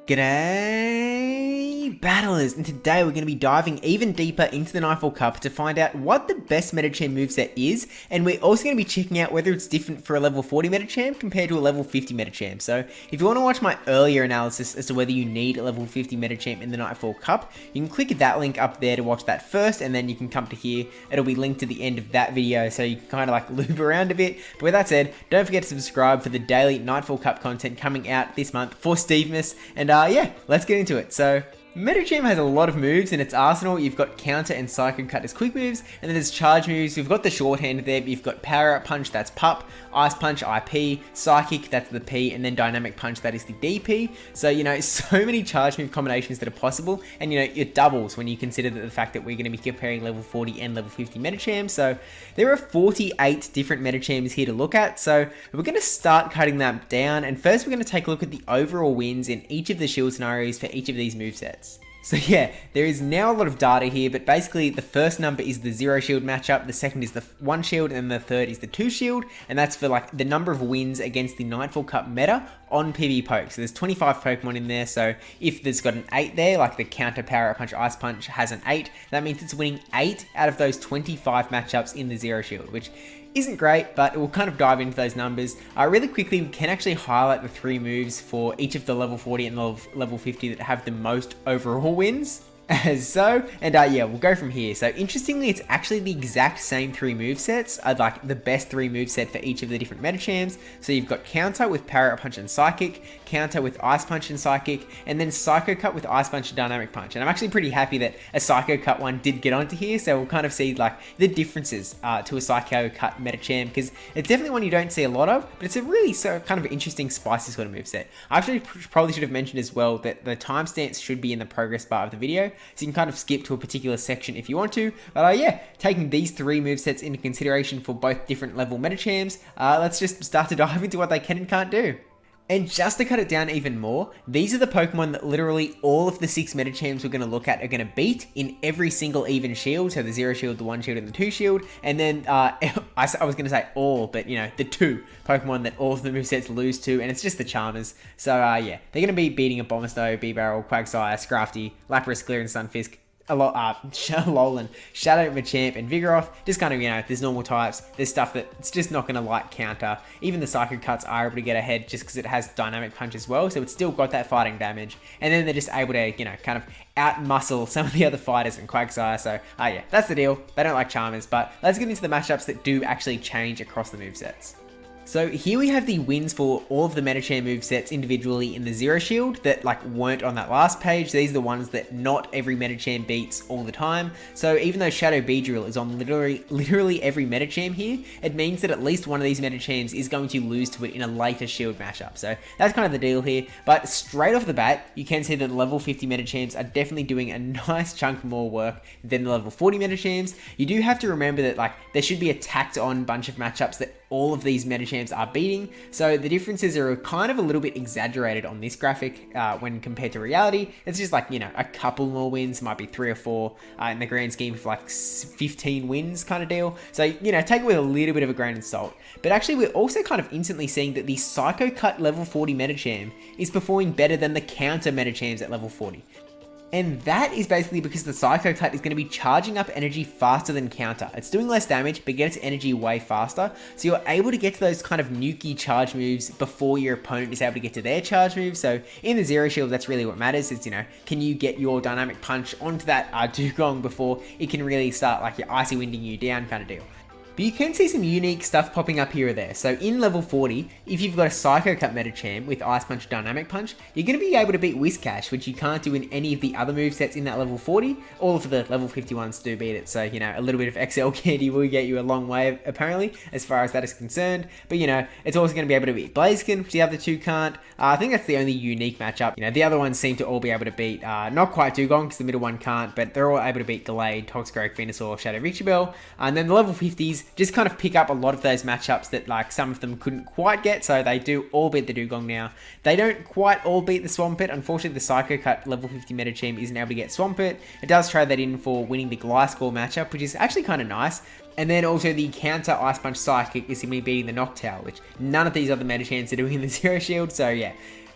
G'day battlers, and today we're going to be diving even deeper into the Nightfall Cup to find out what the best Medicham moveset is, and we're also going to be checking out whether it's different for a level 40 Medicham compared to a level 50 Medicham. So if you want to watch my earlier analysis as to whether you need a level 50 Medicham in the Nightfall Cup, you can click that link up there to watch that first, and then you can come to here. It'll be linked to the end of that video, so you can kind of like loop around a bit. But with that said, don't forget to subscribe for the daily Nightfall Cup content coming out this month for Stevemas, and yeah, let's get into it. So Medicham has a lot of moves in its arsenal. You've got counter and psycho cut as quick moves, and then there's charge moves. You've got the shorthand there, but you've got power up punch, that's pup, ice punch, IP, psychic, that's the P, and then dynamic punch, that is the DP. So, you know, so many charge move combinations that are possible, and you know, it doubles when you consider the fact that we're going to be comparing level 40 and level 50 Medicham. So there are 48 different Medichams here to look at, so we're going to start cutting them down, and first we're going to take a look at the overall wins in each of the shield scenarios for each of these movesets. So yeah, there is now a lot of data here, but basically the first number is the 0 shield matchup, the second is the 1 shield, and the third is the 2 shield, and that's for like the number of wins against the Nightfall Cup meta on PvP. So there's 25 Pokemon in there, so if there's got an 8 there, like the counter power punch ice punch has an 8, that means it's winning 8 out of those 25 matchups in the 0 shield, which isn't great, but we'll kind of dive into those numbers. Really quickly, we can actually highlight the 3 moves for each of the level 40 and level 50 that have the most overall wins. As so, and yeah, we'll go from here. So interestingly, it's actually the exact same 3 movesets, like the best 3 moveset for each of the different Medichams. So you've got counter with power up punch and psychic, counter with ice punch and psychic, and then psycho cut with ice punch and dynamic punch. And I'm actually pretty happy that a psycho cut one did get onto here, so we'll kind of see like the differences to a psycho cut Medicham, because it's definitely one you don't see a lot of, but it's a really kind of interesting spicy sort of moveset. I actually probably should have mentioned as well that the timestamps should be in the progress bar of the video, so you can kind of skip to a particular section if you want to. But yeah, taking these 3 movesets into consideration for both different level Medichams, let's just start to dive into what they can and can't do. And just to cut it down even more, these are the Pokemon that literally all of the 6 Medichams we're going to look at are going to beat in every single even shield. So the 0 shield, the 1 shield, and the 2 shield. And then, I was going to say all, but you know, the 2 Pokemon that all of the movesets lose to, and it's just the Charmers. So yeah, they're going to be beating a Abomasnow, B-Barrel, Quagsire, Scrafty, Lapras, Clear, and Stunfisk. A lot, Alolan, Shadow, Machamp, and Vigoroth, just kind of, you know, there's normal types, there's stuff that it's just not going to like counter. Even the Psycho Cuts are able to get ahead just because it has Dynamic Punch as well, so it's still got that fighting damage, and then they're just able to, you know, kind of out-muscle some of the other fighters in Quagsire, so yeah, that's the deal. They don't like Charmers, but let's get into the matchups that do actually change across the movesets. So here we have the wins for all of the Medicham movesets individually in the 0 shield that like weren't on that last page. These are the ones that not every Medicham beats all the time. So even though Shadow Beedrill is on literally every Medicham here, it means that at least one of these Medichams is going to lose to it in a later shield matchup. So that's kind of the deal here. But straight off the bat, you can see that the level 50 Medichams are definitely doing a nice chunk more work than the level 40 Medichams. You do have to remember that like there should be a tacked on bunch of matchups that all of these Medichams are beating, so the differences are kind of a little bit exaggerated on this graphic when compared to reality. It's just like, you know, a couple more wins, might be 3 or 4 in the grand scheme of like 15 wins kind of deal. So, you know, take it with a little bit of a grain of salt. But actually, we're also kind of instantly seeing that the Psycho Cut level 40 Medicham is performing better than the counter Medichams at level 40. And that is basically because the Psycho Cut is going to be charging up energy faster than counter. It's doing less damage, but gets energy way faster. So you're able to get to those kind of nukey charge moves before your opponent is able to get to their charge moves. So in the 0 shield, that's really what matters. Is, you know, can you get your dynamic punch onto that dugong before it can really start like your icy winding you down kind of deal. But you can see some unique stuff popping up here or there. So in level 40, if you've got a Psycho Cut Medicham with Ice Punch, Dynamic Punch, you're going to be able to beat Whiscash, which you can't do in any of the other movesets in that level 40. All of the level 51s do beat it. So, you know, a little bit of XL candy will get you a long way, apparently, as far as that is concerned. But, you know, it's also going to be able to beat Blaziken, which the other 2 can't. I think that's the only unique matchup. You know, the other ones seem to all be able to beat, not quite Dugong, because the middle one can't, but they're all able to beat Gallade, Toxicroak, Venusaur, Shadow Richibel. And then the level 50s just kind of pick up a lot of those matchups that like some of them couldn't quite get, so they do all beat the Dugong now. They don't quite all beat the Swampert. Unfortunately, the Psycho Cut level 50 Medicham isn't able to get Swampert. It does trade that in for winning the Gliscor matchup, which is actually kind of nice. And then also the counter Ice Punch Psychic is going to be beating the Noctowl, which none of these other Medichams are doing in the 0 shield, so yeah.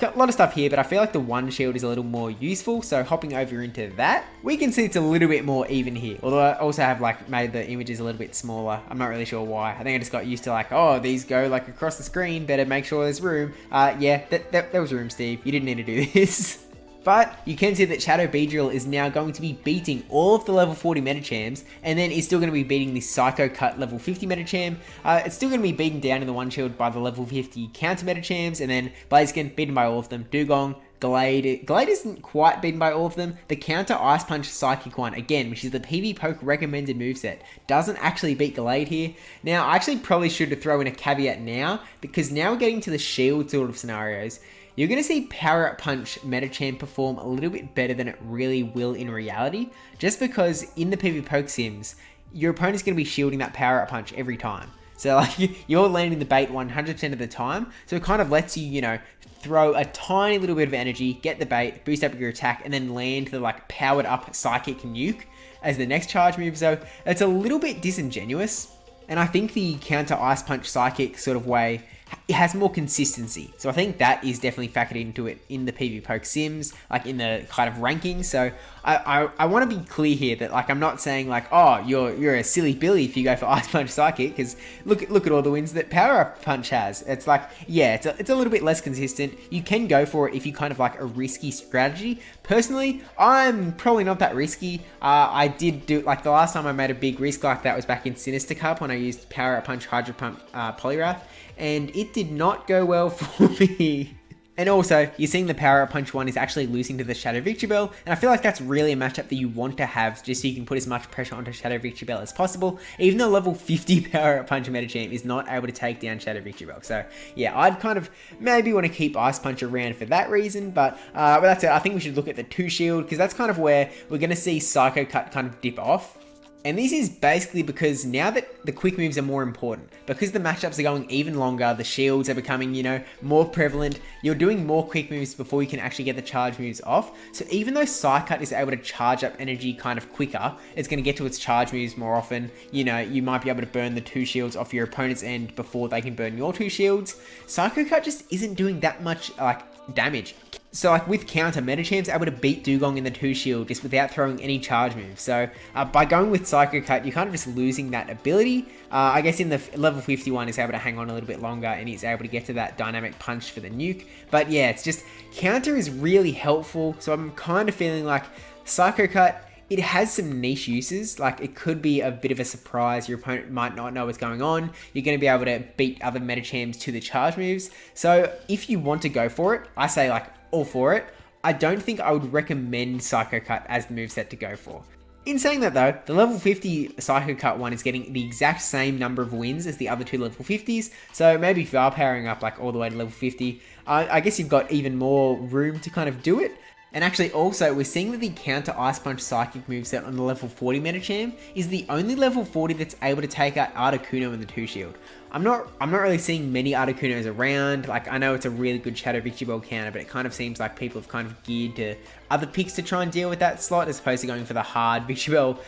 a lot of stuff here, but I feel like the one shield is a little more useful. So hopping over into that, we can see it's a little bit more even here. Although I also have like made the images a little bit smaller. I'm not really sure why. I think I just got used to like, oh, these go like across the screen. Better make sure there's room. Yeah, that was room, Steve. You didn't need to do this. But you can see that Shadow Beedrill is now going to be beating all of the level 40 Medichams, and then is still going to be beating the Psycho Cut level 50 Medicham. It's still going to be beaten down in the one shield by the level 50 counter Medichams, and then Blaziken beaten by all of them. Dugong, Glade isn't quite beaten by all of them. The counter Ice Punch Psychic one, again, which is the PvPoke recommended moveset, doesn't actually beat Glade here. Now, I actually probably should throw in a caveat now, because now we're getting to the shield sort of scenarios. You're going to see Power Up Punch Medicham perform a little bit better than it really will in reality, just because in the PvPoke sims, your opponent's going to be shielding that Power Up Punch every time. So like you're landing the bait 100% of the time, so it kind of lets you, you know, throw a tiny little bit of energy, get the bait, boost up your attack, and then land the like powered up Psychic Nuke as the next charge move. So it's a little bit disingenuous, and I think the counter Ice Punch Psychic sort of way, it has more consistency. So I think that is definitely factored into it in the PvPoke sims, like in the kind of rankings. So I want to be clear here that like I'm not saying like, oh, you're a silly Billy if you go for Ice Punch Psychic, because look at all the wins that Power Up Punch has. It's like, yeah, it's a little bit less consistent. You can go for it if you kind of like a risky strategy. Personally, I'm probably not that risky. I did do, like the last time I made a big risk like that was back in Sinister Cup when I used Power Up Punch Hydro Pump Polyrath, and it did not go well for me. And also, you're seeing the Power Up Punch one is actually losing to the Shadow Victreebel, and I feel like that's really a matchup that you want to have just so you can put as much pressure onto Shadow Victreebel as possible, even though level 50 Power Up Punch Medicham is not able to take down Shadow Victreebel. So yeah, I'd kind of maybe want to keep Ice Punch around for that reason, but that's it. I think we should look at the 2 shield, because that's kind of where we're going to see Psycho Cut kind of dip off. And this is basically because now that the quick moves are more important, because the matchups are going even longer, the shields are becoming, you know, more prevalent, you're doing more quick moves before you can actually get the charge moves off. So even though Psy-Cut is able to charge up energy kind of quicker, it's going to get to its charge moves more often. You know, you might be able to burn the 2 shields off your opponent's end before they can burn your 2 shields. Psycho Cut just isn't doing that much, like, damage. So like with counter, Medicham's able to beat Dugong in the 2 shield just without throwing any charge moves. So by going with Psycho Cut, you're kind of just losing that ability. I guess in the level 51 is able to hang on a little bit longer, and he's able to get to that dynamic punch for the nuke. But yeah, it's just counter is really helpful. So I'm kind of feeling like Psycho Cut, it has some niche uses. Like it could be a bit of a surprise. Your opponent might not know what's going on. You're going to be able to beat other Medichams to the charge moves. So if you want to go for it, I say like all for it. I don't think I would recommend Psycho Cut as the moveset to go for. In saying that though, the level 50 Psycho Cut one is getting the exact same number of wins as the other 2 level 50s, so maybe if you are powering up like all the way to level 50, I guess you've got even more room to kind of do it. And actually also, we're seeing that the counter Ice Punch Psychic moveset on the level 40 Medicham is the only level 40 that's able to take out Articuno in the 2 shield. I'm not really seeing many Articunos around. Like, I know it's a really good Shadow Victreebel counter, but it kind of seems like people have kind of geared to other picks to try and deal with that slot, as opposed to going for the hard Victreebel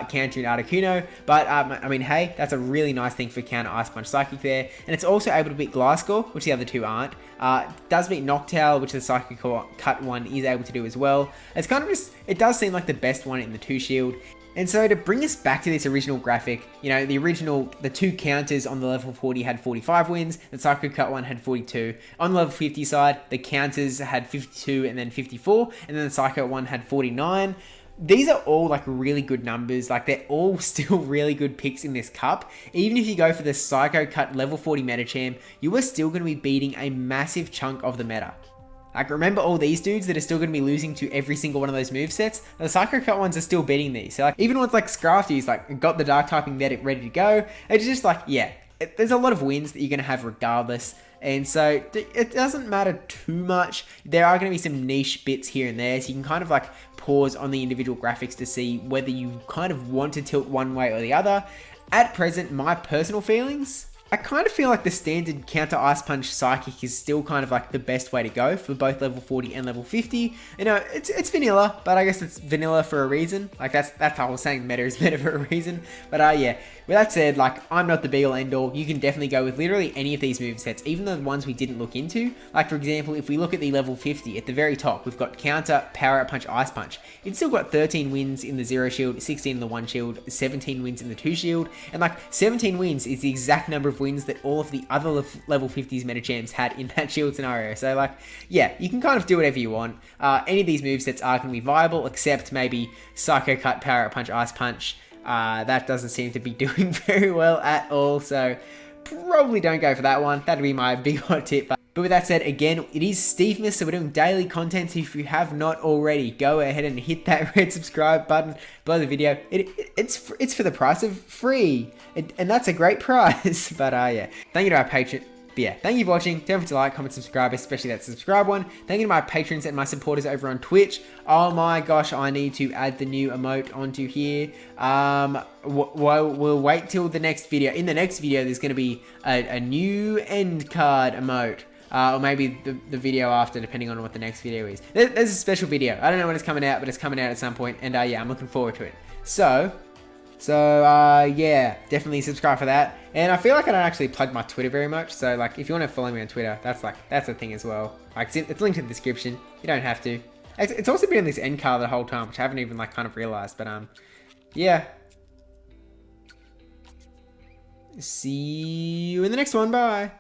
counter in Articuno. But, I mean, hey, that's a really nice thing for counter Ice Punch Psychic there. And it's also able to beat Gliscor, which the other 2 aren't. Does beat Noctowl, which the Psychic Cut one is able to do as well. It's kind of just, it does seem like the best one in the 2 shield. And so to bring us back to this original graphic, you know, the 2 counters on the level 40 had 45 wins, the Psycho Cut one had 42. On the level 50 side, the counters had 52 and then 54, and then the Psycho one had 49. These are all like really good numbers. Like they're all still really good picks in this cup. Even if you go for the Psycho Cut level 40 Medicham, you are still going to be beating a massive chunk of the meta. Like, remember all these dudes that are still going to be losing to every single one of those movesets? The Psycho Cut ones are still beating these. So, like, even ones like Scrafty's, like, got the Dark typing medic ready to go. It's just like, yeah, there's a lot of wins that you're going to have regardless. And so, it doesn't matter too much. There are going to be some niche bits here and there. So, you can kind of, like, pause on the individual graphics to see whether you kind of want to tilt one way or the other. At present, my personal feelings, I kind of feel like the standard counter Ice Punch Psychic is still kind of like the best way to go for both level 40 and level 50. You know, it's vanilla, but I guess it's vanilla for a reason. Like that's how I was saying meta is meta for a reason. But yeah, with that said, like I'm not the be all end all. You can definitely go with literally any of these movesets, even the ones we didn't look into. Like for example, if we look at the level 50 at the very top, we've got counter, power up punch, ice punch. It's still got 13 wins in the 0 shield, 16 in the 1 shield, 17 wins in the 2 shield, and like 17 wins is the exact number of wins that all of the other level 50s meta champs had in that shield scenario. So like, yeah, you can kind of do whatever you want. Any of these movesets are going to be viable, except maybe Psycho Cut, Power Up Punch, Ice Punch. That doesn't seem to be doing very well at all, so probably don't go for that one. That'd be my big hot tip. But with that said, again, it is Stevemas, so we're doing daily content, so if you have not already, go ahead and hit that red subscribe button below the video. It's for the price of free, and that's a great price. But yeah, thank you to our patron. But yeah, thank you for watching. Don't forget to like, comment, subscribe, especially that subscribe one. Thank you to my patrons and my supporters over on Twitch. Oh my gosh, I need to add the new emote onto here. We'll wait till the next video. In the next video, there's going to be a new end card emote. Or maybe the video after, depending on what the next video is. There's a special video. I don't know when it's coming out, but it's coming out at some point. And yeah, I'm looking forward to it. So yeah, definitely subscribe for that. And I feel like I don't actually plug my Twitter very much. So like, if you want to follow me on Twitter, that's a thing as well. Like, it's linked in the description. You don't have to. It's also been in this end card the whole time, which I haven't even like kind of realized. But yeah. See you in the next one. Bye.